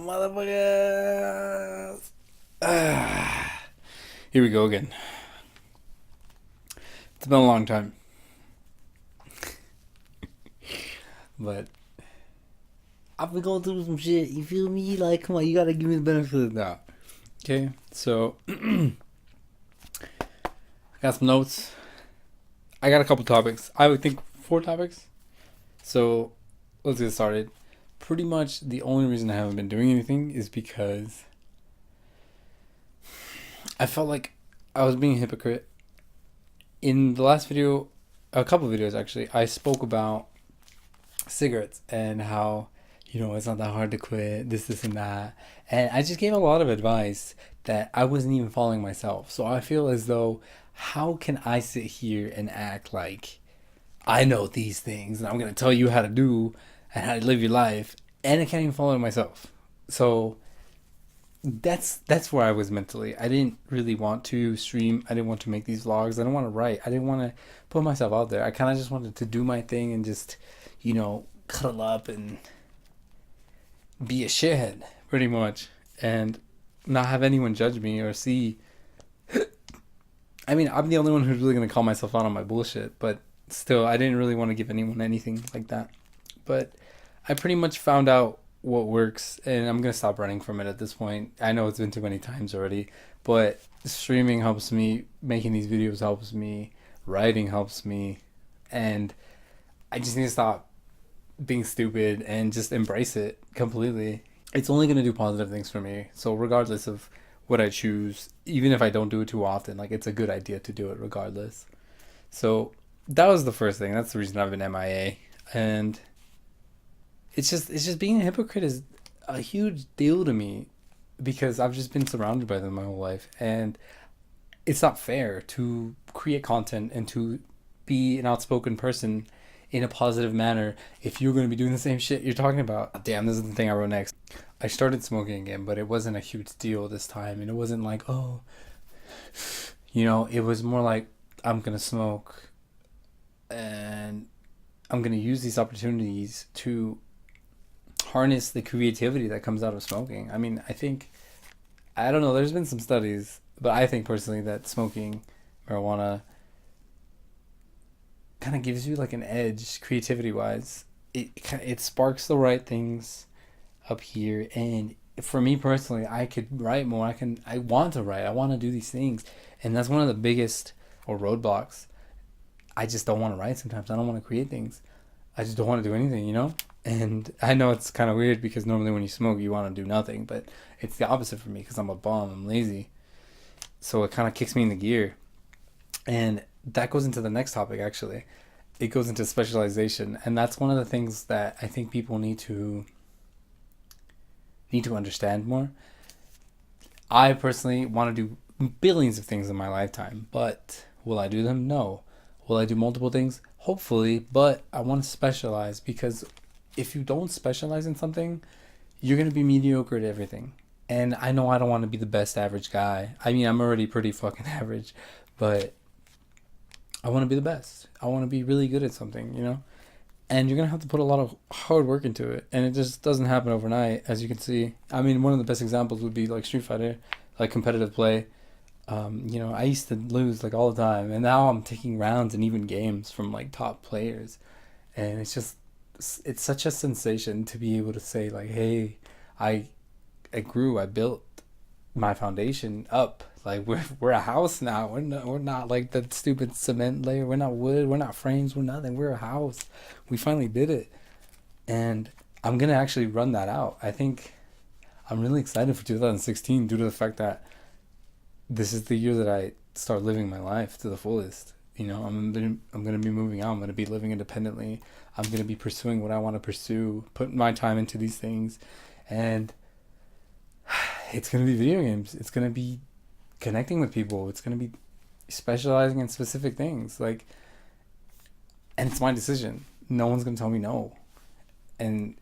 Motherfuckers. Here we go again. It's been a long time, but I've been going through some shit. You feel me? Like, come on, you gotta give me the benefit of the doubt. Okay, so I got some notes. I got a couple topics. I would think 4 topics. So let's get started. Pretty much the only reason I haven't been doing anything is because I felt like I was being a hypocrite. In the last video, a couple of videos actually, I spoke about cigarettes and how, it's not that hard to quit, this, and that. And I just gave a lot of advice that I wasn't even following myself. So I feel as though, how can I sit here and act like I know these things and I'm going to tell you how to do and how to live your life, and I can't even follow it myself. So that's where I was mentally. I didn't really want to stream. I didn't want to make these vlogs. I didn't want to write. I didn't want to put myself out there. I kind of just wanted to do my thing and just, cuddle up and be a shithead, pretty much, and not have anyone judge me or see. I mean, I'm the only one who's really going to call myself out on my bullshit, but still, I didn't really want to give anyone anything like that. But I pretty much found out what works, and I'm gonna stop running from it at this point. I know it's been too many times already, but streaming helps me, making these videos helps me, writing helps me, and I just need to stop being stupid and just embrace it completely. It's only gonna do positive things for me. So regardless of what I choose, even if I don't do it too often, like, it's a good idea to do it regardless. So that was the first thing. That's the reason I've been MIA, and it's just being a hypocrite is a huge deal to me because I've just been surrounded by them my whole life, and it's not fair to create content and to be an outspoken person in a positive manner if you're going to be doing the same shit you're talking about. Damn, this is the thing I wrote next. I started smoking again, but it wasn't a huge deal this time, and it wasn't like, oh, it was more like, I'm going to smoke and I'm going to use these opportunities to harness the creativity that comes out of smoking. I mean, I don't know, there's been some studies, but I think personally that smoking marijuana kind of gives you like an edge creativity wise. It sparks the right things up here, and for me personally, I could write more. I want to write. I want to do these things, and that's one of the biggest or roadblocks. I just don't want to write sometimes. I don't want to create things. I just don't want to do anything. And I know it's kind of weird because normally when you smoke, you want to do nothing. But it's the opposite for me because I'm a bum. I'm lazy. So it kind of kicks me in the gear. And that goes into the next topic, actually. It goes into specialization. And that's one of the things that I think people need to understand more. I personally want to do billions of things in my lifetime. But will I do them? No. Will I do multiple things? Hopefully. But I want to specialize, because if you don't specialize in something, you're going to be mediocre at everything. And I know I don't want to be the best average guy. I mean, I'm already pretty fucking average, but I want to be the best. I want to be really good at something, And you're going to have to put a lot of hard work into it. And it just doesn't happen overnight, as you can see. I mean, one of the best examples would be like Street Fighter, like competitive play. I used to lose like all the time. And now I'm taking rounds and even games from like top players. And it's such a sensation to be able to say like, hey, I grew, I built my foundation up. Like, we're a house now. We're not like that stupid cement layer. We're not wood. We're not frames. We're nothing. We're a house. We finally did it, and I'm gonna actually run that out. I think I'm really excited for 2016 due to the fact that this is the year that I start living my life to the fullest. I'm gonna be moving out. I'm gonna be living independently. I'm gonna be pursuing what I want to pursue, putting my time into these things, and it's gonna be video games. It's gonna be connecting with people. It's gonna be specializing in specific things. Like, and it's my decision. No one's gonna tell me no, and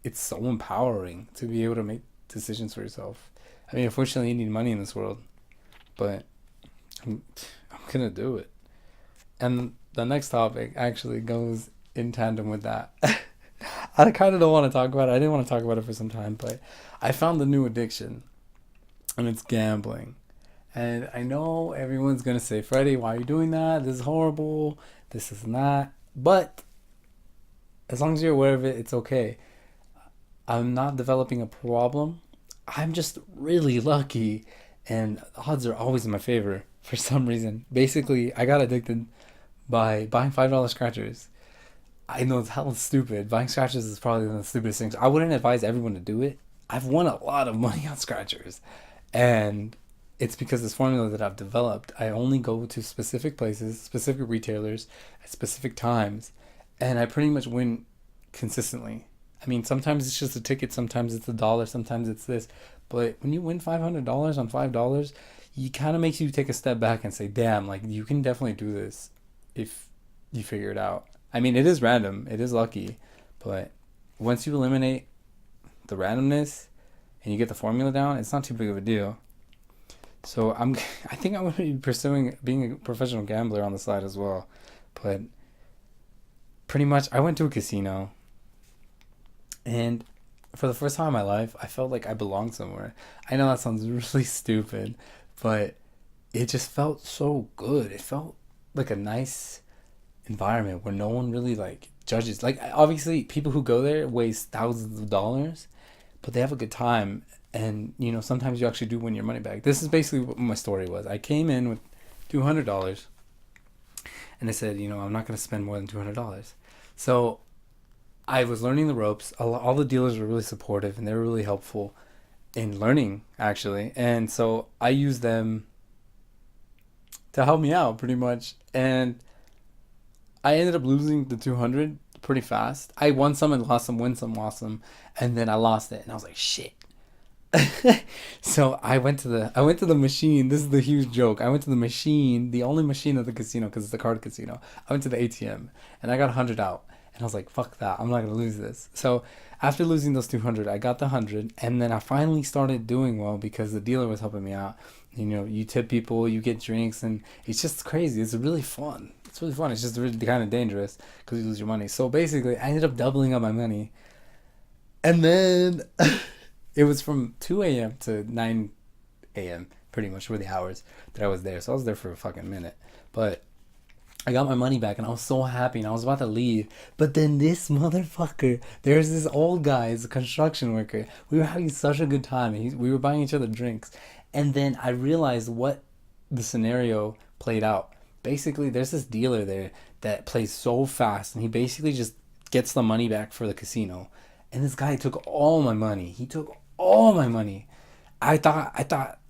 it's so empowering to be able to make decisions for yourself. I mean, unfortunately, you need money in this world, but I'm gonna do it. And the next topic actually goes in tandem with that. I kind of don't want to talk about it. I didn't want to talk about it for some time, but I found the new addiction, and it's gambling. And I know everyone's gonna say, Freddie, why are you doing that? This is horrible. This is not. But as long as you're aware of it, it's okay. I'm not developing a problem. I'm just really lucky, and odds are always in my favor for some reason. Basically, I got addicted by buying $5 scratchers. I know it's hella stupid. Buying scratchers is probably one of the stupidest things. I wouldn't advise everyone to do it. I've won a lot of money on scratchers, and it's because this formula that I've developed. I only go to specific places, specific retailers, at specific times, and I pretty much win consistently. I mean, sometimes it's just a ticket, sometimes it's $1, sometimes it's this. But when you win $500 on $5, you kind of makes you take a step back and say, "Damn, like you can definitely do this if you figure it out." I mean, it is random, it is lucky, but once you eliminate the randomness and you get the formula down, it's not too big of a deal. So I think I'm going to be pursuing being a professional gambler on the side as well. But pretty much, I went to a casino, and for the first time in my life, I felt like I belonged somewhere. I know that sounds really stupid, but it just felt so good. It felt like a nice environment where no one really like judges. Like obviously, people who go there waste thousands of dollars, but they have a good time. And sometimes you actually do win your money back. This is basically what my story was. I came in with $200, and I said, I'm not going to spend more than $200. So I was learning the ropes. All the dealers were really supportive, and they were really helpful in learning, actually. And so I used them to help me out pretty much. And I ended up losing the 200 pretty fast. I won some and lost some, win some, lost some, and then I lost it. And I was like, shit. So I went to the machine. This is the huge joke. I went to the machine, the only machine at the casino because it's a card casino. I went to the ATM and I got 100 out, and I was like, "Fuck that! I'm not gonna lose this." So after losing those 200, I got the 100, and then I finally started doing well because the dealer was helping me out. You tip people, you get drinks, and it's just crazy. It's really fun. It's really fun. It's just really kind of dangerous because you lose your money. So basically, I ended up doubling up my money, and then it was from 2 a.m. to 9 a.m. pretty much were the hours that I was there. So I was there for a fucking minute. But I got my money back and I was so happy and I was about to leave. But then this motherfucker, there's this old guy, he's a construction worker. We were having such a good time. We were buying each other drinks. And then I realized what the scenario played out. Basically, there's this dealer there that plays so fast and he basically just gets the money back for the casino. And this guy took all my money. He took all my money. I thought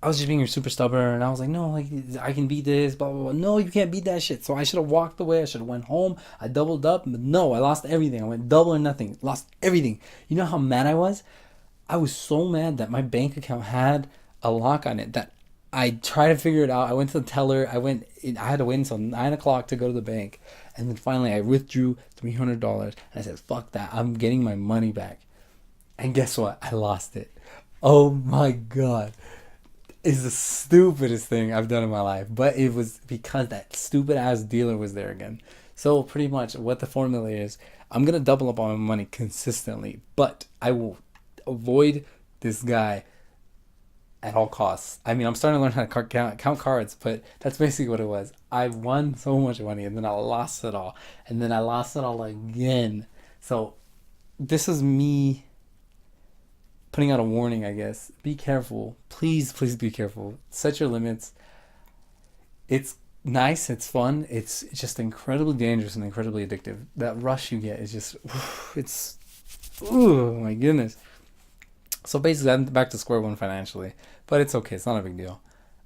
I was just being super stubborn, and I was like, no, like I can beat this, blah blah blah. No, you can't beat that shit. So I should have walked away. I should have went home. I doubled up, but no, I lost everything. I went double or nothing. Lost everything. You know how mad I was? I was so mad that my bank account had a lock on it that I tried to figure it out. I went to the teller. I had to wait until 9 o'clock to go to the bank, and then finally I withdrew $300, and I said, "Fuck that! I'm getting my money back." And guess what? I lost it. Oh my god. It's the stupidest thing I've done in my life. But it was because that stupid ass dealer was there again. So pretty much what the formula is, I'm gonna double up on my money consistently, but I will avoid this guy at all costs. I mean, I'm starting to learn how to count cards, but that's basically what it was. I won so much money and then I lost it all. And then I lost it all again. So this is me putting out a warning, I guess. Be careful. Please, please be careful. Set your limits. It's nice, it's fun, it's just incredibly dangerous and incredibly addictive. That rush you get is just, it's, oh my goodness. So basically, I'm back to square one financially, but it's okay. It's not a big deal.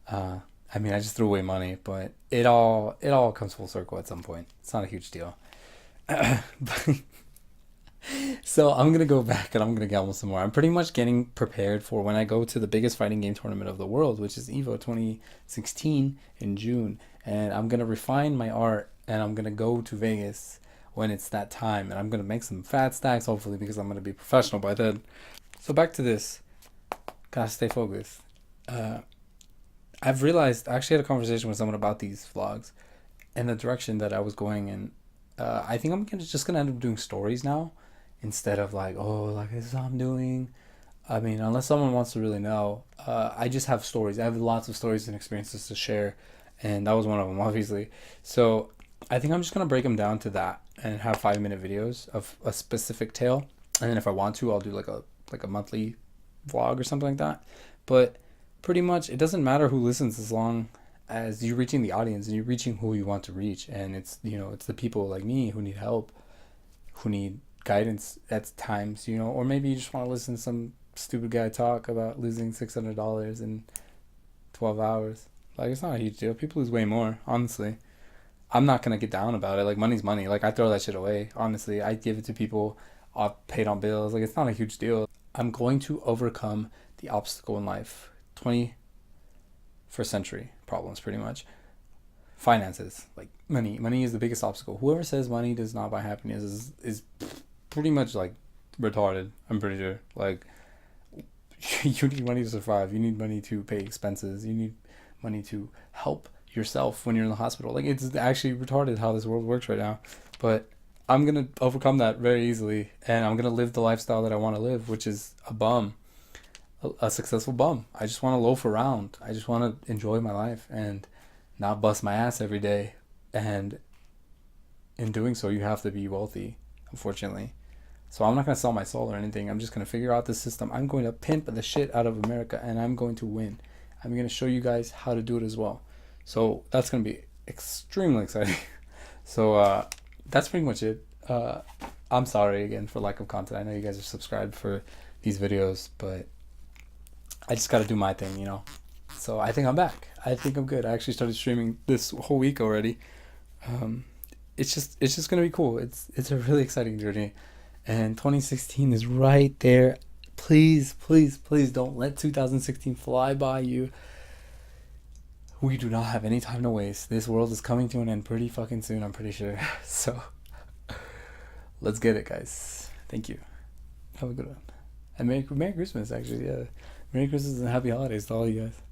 I mean, I just threw away money, but it all comes full circle at some point. It's not a huge deal. But so I'm gonna go back and I'm gonna gamble some more. I'm pretty much getting prepared for when I go to the biggest fighting game tournament of the world, which is Evo 2016 in June. And I'm gonna refine my art and I'm gonna go to Vegas when it's that time. And I'm gonna make some fat stacks, hopefully, because I'm gonna be professional by then. So back to this. Gotta stay focused. Uh, I've realized I actually had a conversation with someone about these vlogs and the direction that I was going in. I think I'm just gonna end up doing stories now instead of like, oh, like this is what I'm doing. I mean, unless someone wants to really know, I just have stories. I have lots of stories and experiences to share, and that was one of them, obviously. So I think I'm just gonna break them down to that and have 5 minute videos of a specific tale, and then if I want to, I'll do like a monthly vlog or something like that. But pretty much, it doesn't matter who listens as long as you're reaching the audience and you're reaching who you want to reach, and it's it's the people like me who need help, who need guidance at times, or maybe you just want to listen to some stupid guy talk about losing $600 in 12 hours. Like, it's not a huge deal. People lose way more, honestly. I'm not gonna get down about it. Like, money's money. Like, I throw that shit away. Honestly, I give it to people. I've paid on bills. Like, it's not a huge deal. I'm going to overcome the obstacle in life. 21st century problems, pretty much. Finances, like money. Money is the biggest obstacle. Whoever says money does not buy happiness is pretty much like retarded. I'm pretty sure. Like, you need money to survive. You need money to pay expenses. You need money to help yourself when you're in the hospital. Like, it's actually retarded how this world works right now. But I'm gonna overcome that very easily, and I'm gonna live the lifestyle that I want to live, which is a bum, a successful bum. I just want to loaf around. I just want to enjoy my life and not bust my ass every day. And in doing so, you have to be wealthy, unfortunately. So I'm not going to sell my soul or anything. I'm just going to figure out the system. I'm going to pimp the shit out of America, and I'm going to win. I'm going to show you guys how to do it as well. So that's going to be extremely exciting. So that's pretty much it. I'm sorry again for lack of content. I know you guys are subscribed for these videos, but I just got to do my thing. So I think I'm back. I think I'm good. I actually started streaming this whole week already. It's just gonna be cool. It's a really exciting journey, and 2016 is right there. Please, please, please don't let 2016 fly by you. We do not have any time to waste. This world is coming to an end pretty fucking soon, I'm pretty sure. So let's get it, guys. Thank you. Have a good one. And Merry Christmas, actually. Yeah. Merry Christmas and Happy Holidays to all you guys.